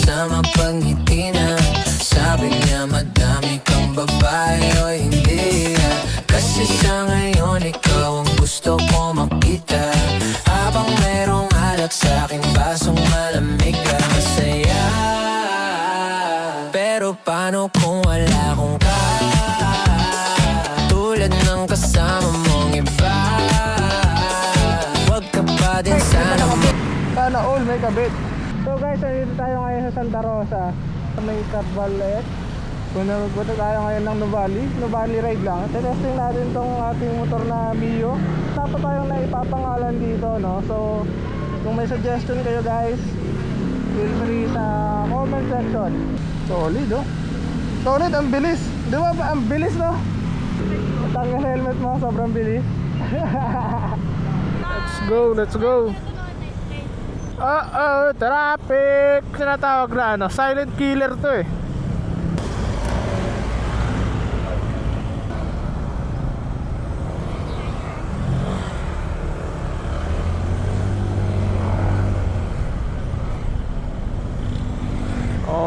sa mapangiti na. Sabi niya madami kang babae o hindi yan. Kasi sa ngayon ikaw ang gusto ko makita. Habang merong alak sa aking basong malamig ka masaya. Pero paano kung wala akong ka? Tulad ng kasama mong iba. Huwag ka pa din sana Sana all may kabit. So guys, nandito tayo ngayon sa Santa Rosa. May Carvalet. Punta tayo ngayon ng Nuvali ride lang. Testing natin tong ating motor na Mio. Dapat tayong naipapangalan dito, no? So kung may suggestion kayo guys, feel free sa comment section. Solid, oh. Solid, ang bilis. Di ba? Ang bilis, no? At ang helmet mo, sobrang bilis. Let's go. Traffic. Sinatawag na ano, silent killer to eh.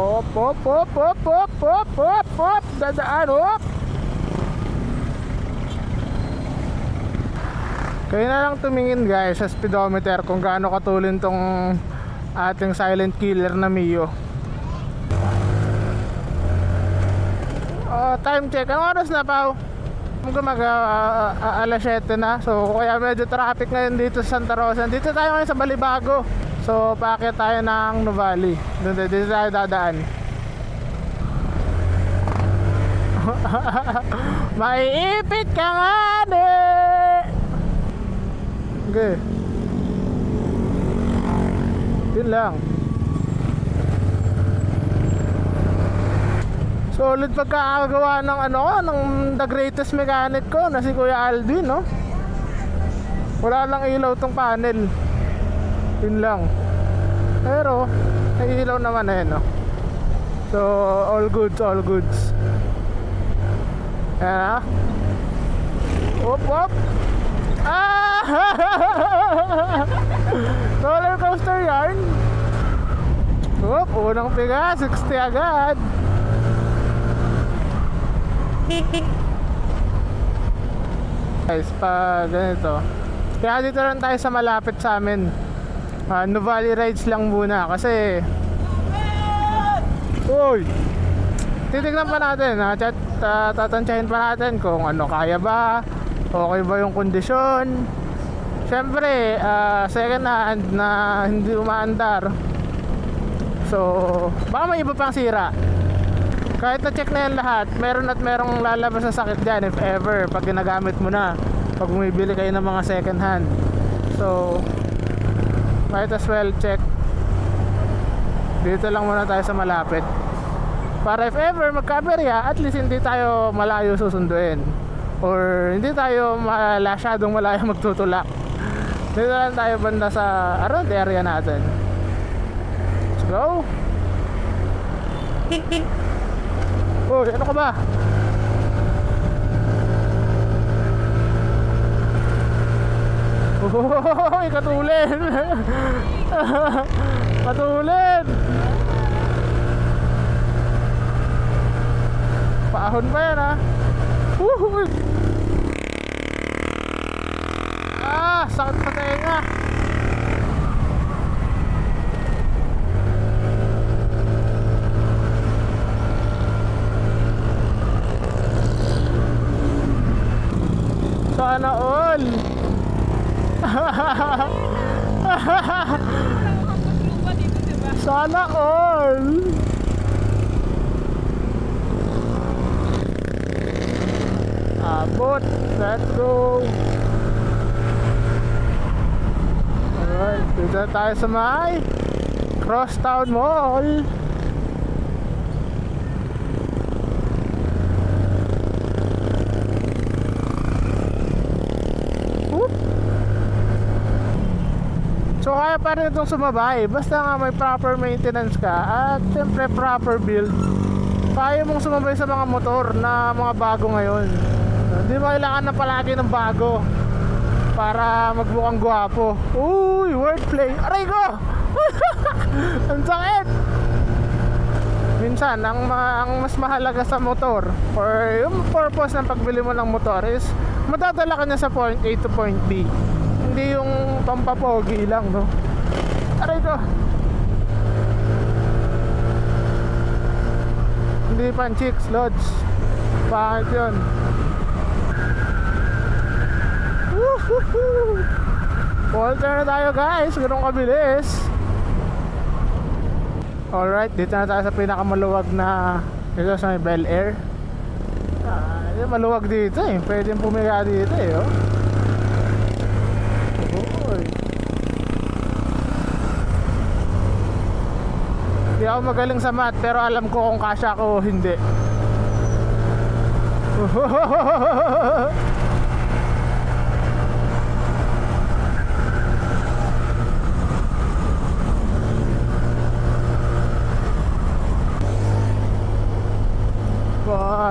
Op. Dadaan, op. Kaya na lang tumingin guys sa speedometer kung gaano katulin tong ating silent killer na Mio. Time check. Anong oras na, Pao? Alas 7 na. So kaya medyo traffic ngayon dito sa Santa Rosa. Dito tayo ngayon sa Balibago. So paakyat tayo ng Nuvali. Dito tayo dadaan. Maiipit ka nga okay. Yun lang. Solid pagkakagawa ng ng the greatest mechanic ko na si Kuya Alvin, no? Wala lang ilaw tong panel. Yun lang. Pero may ilaw naman no? So all goods. Ayan, Op. Roller coaster yarn. Unang piga, 60 agad. Guys, pa ganito. Kaya dito lang tayo sa malapit sa amin. Nuvali rides lang muna kasi titignan pa natin, tatantyahin pa natin kung kaya ba, okay ba yung kondisyon. Siyempre, second hand na hindi umaandar. So, baka may iba pang sira. Kahit na-check na yan lahat, merong lalabas na sakit dyan if ever, pag ginagamit mo na, pag bumibili kayo ng mga second hand. So, might as well check. Dito lang muna tayo sa malapit. Para if ever magkaberya, at least hindi tayo malayo susunduin. Or hindi tayo masyadong malayo magtutulak. Dito lang tayo banda sa around area natin. Let's go. Ano ka ba? Katulin. Katulin. Paahon pa yan, ha? Sakit pa tenga. Sana all. Sana all. Abot. Let's go. Alright, dito tayo sa may Crosstown Mall. So kaya pa rin itong sumabay. Basta nga may proper maintenance ka at siyempre proper build, kaya mong sumabay sa mga motor na mga bago ngayon. Hindi mo kailangan na palagi ng bago para magmukhang gwapo. Uy, wordplay. Aray ko! Ang sakit! minsan ang mas mahalaga sa motor or yung purpose ng pagbili mo ng motor is madadala ka niya sa point A to point B, hindi yung pampapogi lang, no? Aray ko, hindi pan chicks lods, bakit yun? Woohoo! Walter na tayo guys, ganun kabilis. Alright, dito na tayo sa pinakamaluwag na dito sa may Bel Air. Maluwag dito eh, pwedeng pumiga dito eh, oh. Oy. Hindi ako magaling sa math pero alam ko kung kasya ko o hindi.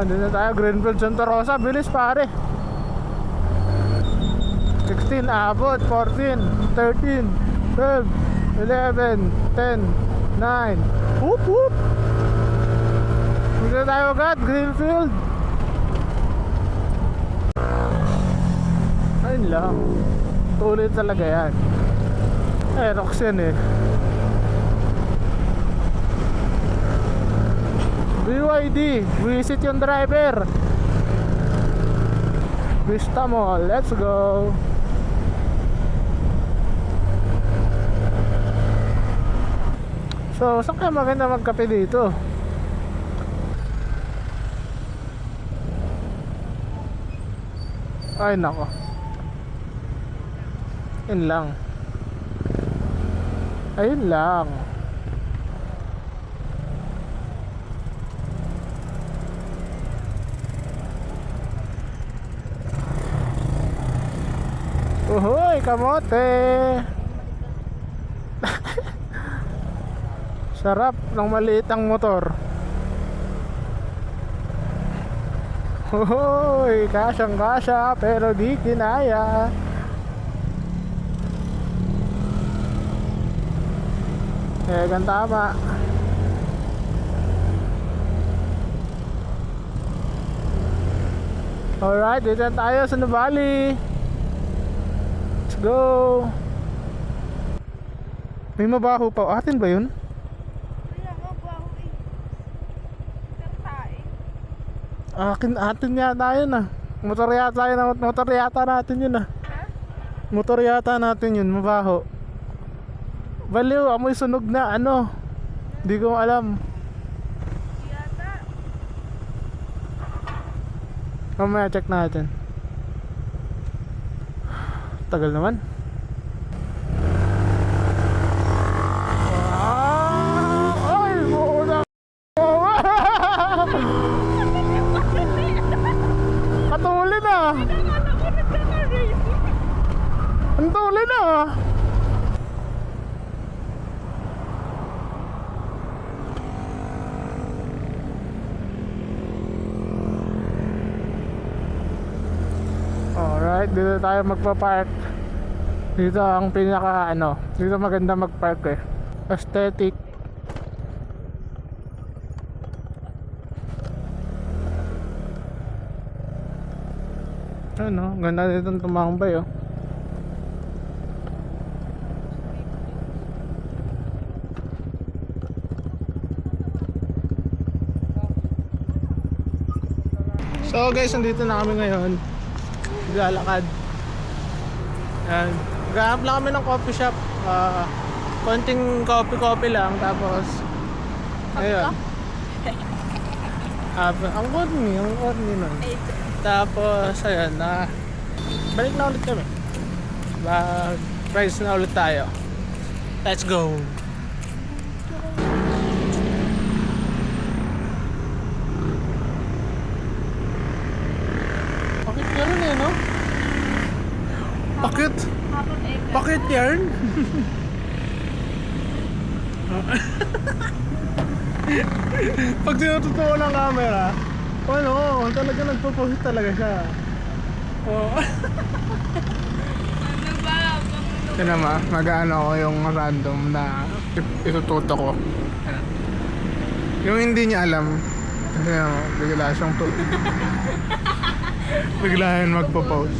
Andun na tayo, Greenfield Santa Rosa. Bilis pare. 16, abot. 14, 13, 12, 11, 10, 9. Whoop whoop. Hindi na tayo agad, Greenfield. Ayun lang. Tuloy talaga yan. Aerox yan eh. BYD, visit yung driver. Vista Mall, let's go. So, saan kaya maganda magkape dito? Ay nako. Yun lang. Ayun lang. Uhoy, kamote. Sarap ng maliit ang motor. Uhoy, kasyang kasya pero di kinaya. Gan tama. Alright, dito na tayo sa Nuvali. Go! May mabaho pa. Atin ba yun? Kaya nga, baho eh. Tertae. Atin yata yun ah. Motor yata natin yun ah. Ha? Motor yata natin yun, mabaho. Baliw, amoy sunog na ano. Di ko alam. Yata. Mamaya check natin. Tagal naman. Ay, buo na. Katuli na. Ang tuli na. Alright, dito tayo magpa-park. Dito ang pinaka dito maganda mag-park eh. Aesthetic. Ano, ganda dito tumambay oh. So guys, nandito na kami ngayon. Lalakad. Yan. Maghanap lang kami ng coffee shop. Konting coffee lang. Tapos ayun. Ang corny nun. Tapos ayun balik na ulit kami. Price na ulit tayo. Let's go. Bakit gano'n eh, no? Bakit? Bakit yan? Pag tinututuwa ng camera, talaga nagpo-post talaga siya. Oh. Ano ba? Ito naman, mag-ano ako yung random na itututo ko. Yung hindi niya alam. Kasi bigla siyang to. Bigla yan magpo-post.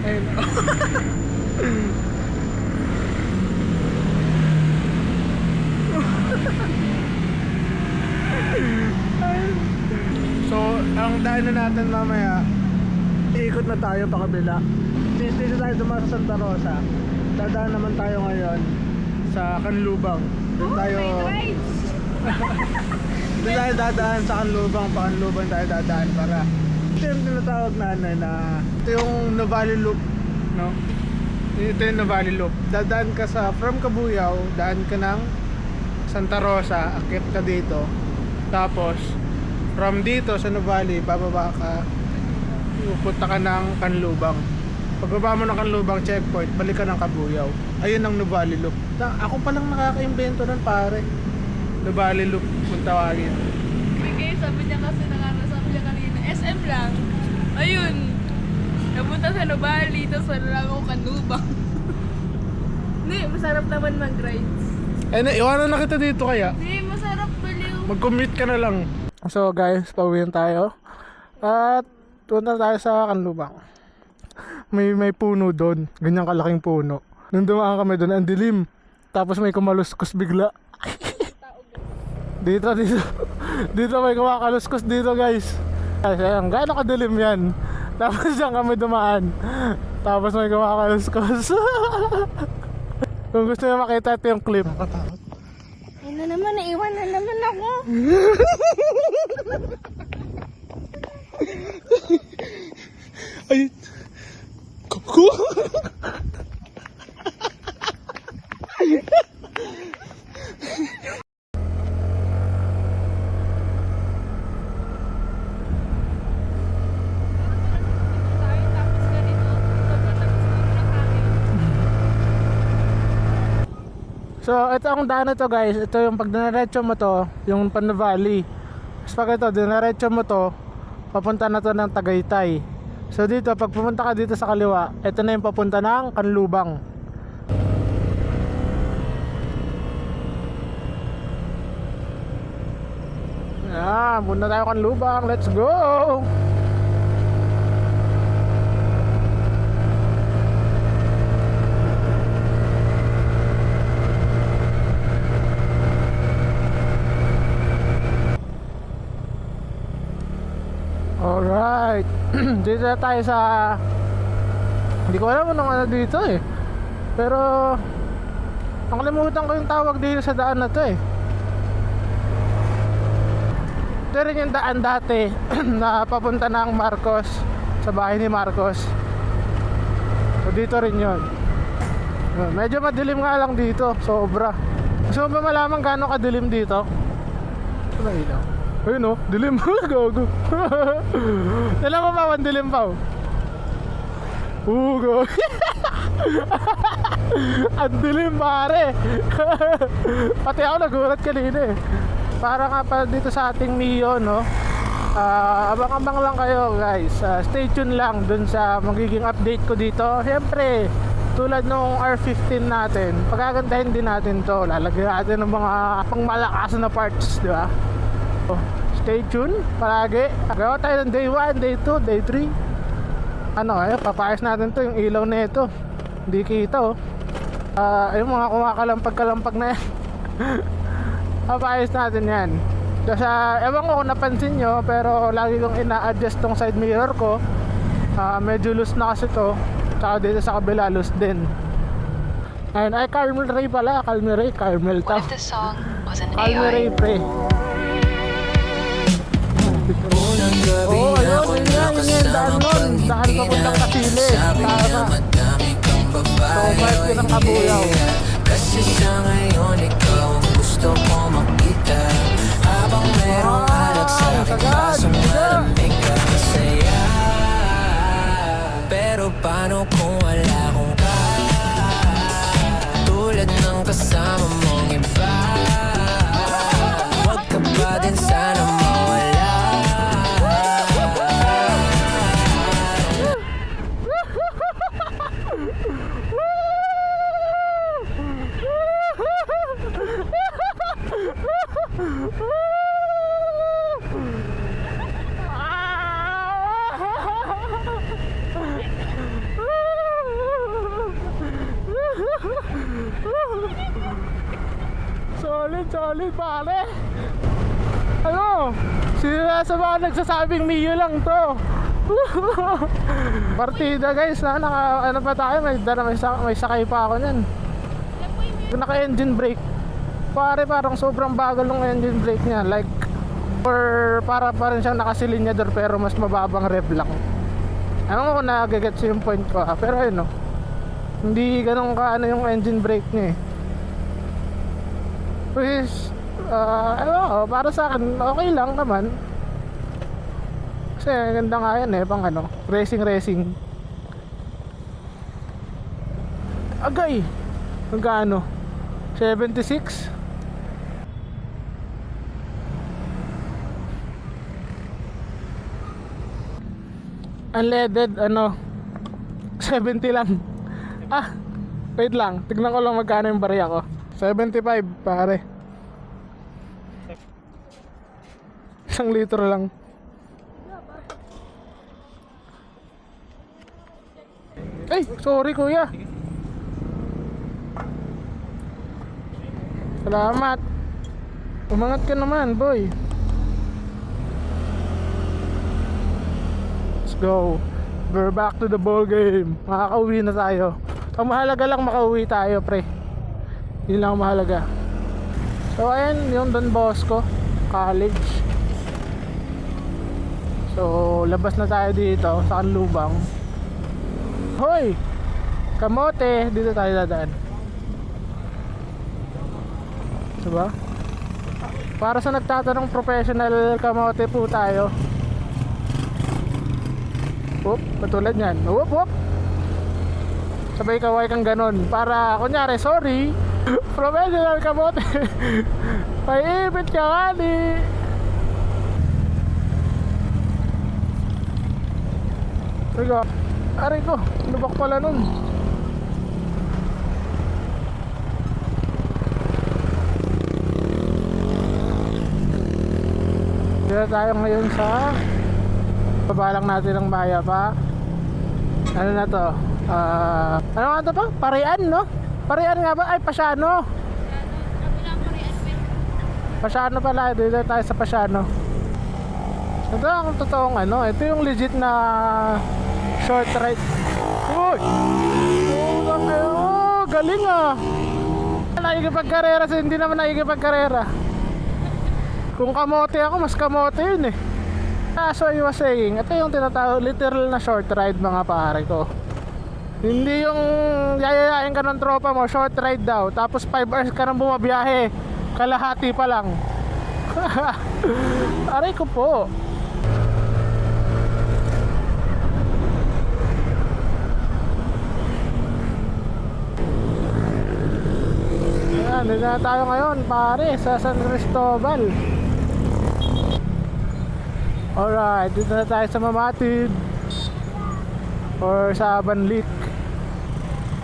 Ayun. So, ang daanan natin mamaya, iikot na tayo pa kabila. Since dito tayo dumaan sa Santa Rosa, dadaan naman tayo ngayon sa Kanlubang. Doon tayo, doon tayo dadaan sa Kanlubang, pa Kanlubang tayo dadaan para ito yung tinatawag na ano na ito yung Nuvali Loop, no? Ito yung Nuvali Loop. Dadaan ka sa from Cabuyao, daan ka ng Santa Rosa, akit ka dito. Tapos from dito sa Nuvali, bababa ka, pupunta ka ng Kanlubang. Pagbaba mo ng Kanlubang checkpoint, balik ka ng Cabuyao. Ayun ang Nuvali Loop. Ako palang nakaka-invento nun, pare. Nuvali Loop kung tawagin. Okay, sabi niya kasi sabi niya kanina, SM lang. Ayun. Napunta sa Nubali, tapos nalaman ko Kanlubang. Hindi, masarap naman mag-rides. Iwanan na kita dito kaya. Hindi, masarap baliw. Mag-commute ka na lang. So guys, pauwihan tayo. At punta tayo sa Kanlubang. May puno doon. Ganyang kalaking puno. Nung dumaan kami doon, ang dilim. Tapos may kumaluskos bigla. Dito may kumakaluskos dito guys. Kasi ang gaano kadilim yan. Tapos diyan kami dumaan. Tapos may kumakaluskos. Kung gusto nyo makita, ito yung clip. Nakatakot. Ayun na naman, naiwan na naman ako. Ay! Kuku! So, ito ang daan na to guys. Ito yung pag dinaretso mo to, yung Pano Valley. Tapos pag ito, dinaretso mo to, papunta na to ng Tagaytay. So dito, pag pumunta ka dito sa kaliwa, ito na yung papunta ng Kanlubang. Yan, punta tayo Kanlubang. Let's go! Alright. Dito na tayo sa, hindi ko alam anong ano dito eh. Pero nakalimutan ko yung tawag dito sa daan na to eh. Ito rin yung daan dati na papunta ng Marcos, sa bahay ni Marcos. So dito rin yun. Medyo madilim nga lang dito, sobra. Gusto mo ba malaman gaano kadilim dito? Ano ilaw? Ayun o, dilim. Gago. Alam mo ba, dilim pa o? Gago. Ang dilim pare. Pati ako nagulat kanina eh. Para nga pala dito sa ating Mio, no? Abang-abang lang kayo guys. Stay tuned lang dun sa magiging update ko dito. Siyempre, tulad nung R15 natin, pagagandahin din natin to. Lalagyan natin ng mga pangmalakas na parts, di ba? Stay tuned palagi. Gawa tayo ng day 1, day 2, day 3. Ano kayo, papayos natin to. Yung ilaw na ito, hindi kita oh. Yung mga kumakalampag-kalampag na yan. Papayos natin yan. Kasi ewan ko kung napansin nyo, pero lagi kong ina-adjust tong side mirror ko. Medyo loose na kasi to. Tsaka dito sa kabila loose din. Ayun, ay Carmel Ray pala. Carmel What if this song was an Carmel Ray AI? pre. Unang gabi na ako nakasama pag-ibig Kasile. Sabi niya madami kang babae So, o ng Cabuyao. hindi. Kasi sa ngayon ikaw ang gusto ko makita. Habang merong anak sa akin sagad. kaso malamig ka masaya. Pero paano kung wala akong ka? Tulad ng kasama mong iba. Huwag ka pa din sana mawala. Solid pare. Ano? Sila sa mga nagsasabing Mio lang to. Partida guys na ano pa tayo, may sakay pa ako niyan. Naka engine brake. Pare parang sobrang bagal ng engine brake niya, like or para pa rin siyang nakasilinyador pero mas mababang rev lang. Ano ko nagagets yung point ko pero ayun no. Hindi ganun ka ano yung engine brake niya eh. Which para sa akin okay lang naman. Kasi ganda nga yan eh, pang ano, racing. Agay! Magkano? 76? Unleaded, 70 lang. Wait lang, tignan ko lang magkano yung barya ko. 75 pare. 1 litro lang. Ay, sorry kuya. Salamat. Umangat ka naman, boy. Let's go. We're back to the ball game. Makakauwi na tayo. Ang mahalaga lang makauwi tayo, pre. Yun lang ang mahalaga. So, ayan, yung Don Bosco College. So, labas na tayo dito sa Kanlubang. Hoy! Kamote! Dito tayo dadaan. Diba? Para sa nagtatanong, professional kamote po tayo. Whoop, katulad yan. Whoop! Sabay kaway kang ganon. Para, kunyari, sorry, professional kamote. Paipit ka kali. Aray ko, lubak pala nun. Dito tayo ngayon sa babalang natin ng Maya pa. Ano na to? Ano nga to pa? Parian, no? Parian nga ba? Ay, Pasiano. Pasiano pala. Dito tayo sa Pasiano. Ito ang totoong ano. Ito yung legit na short ride. Uy! Oh, galing ah. Nakikipagkarera sa hindi naman nakikipagkarera. Kung kamote ako, mas kamote yun eh. So I was saying, ito yung tinatawag literal na short ride mga pare ko. Hindi yung yayayain ka ng tropa mo, short ride daw. Tapos 5 hours ka nang bumabiyahe. Kalahati pa lang. Aray ko po. Ayan, dito na tayo ngayon pare sa San Cristobal. Alright, dito na tayo sa Mamatid or sa Banlik.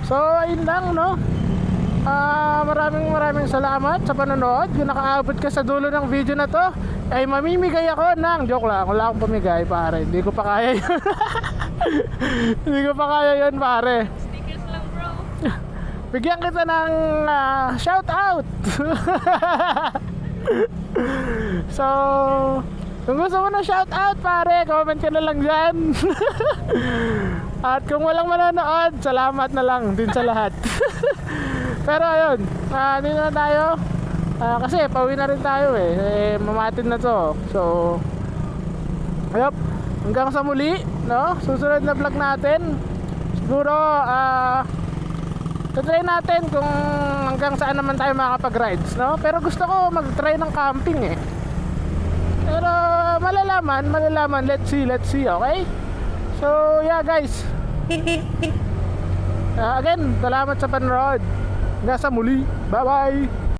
So ayun lang no. Maraming salamat sa panonood. Kung nakaabot ka sa dulo ng video na to, ay mamimigay ako ng joke lang, wala akong pamigay pare. Hindi ko pa kaya yun. Hindi ko pa kaya yun pare. Stickers lang bro. Bigyan kita ng shout out. So kung gusto mo na shout out pare, comment ka na lang dyan. At kung walang manonood, salamat na lang din sa lahat. Pero ayun, dito na tayo. Kasi pauwi na rin tayo Mamatid na to. So ayop, hanggang sa muli no? Susunod na vlog natin. Siguro try natin kung hanggang saan naman tayo makakapag-rides no? Pero gusto ko mag-try ng camping Pero malalaman, let's see, okay? So yeah guys. Again, salamat sa panonood. Hanggang sa muli. Bye bye.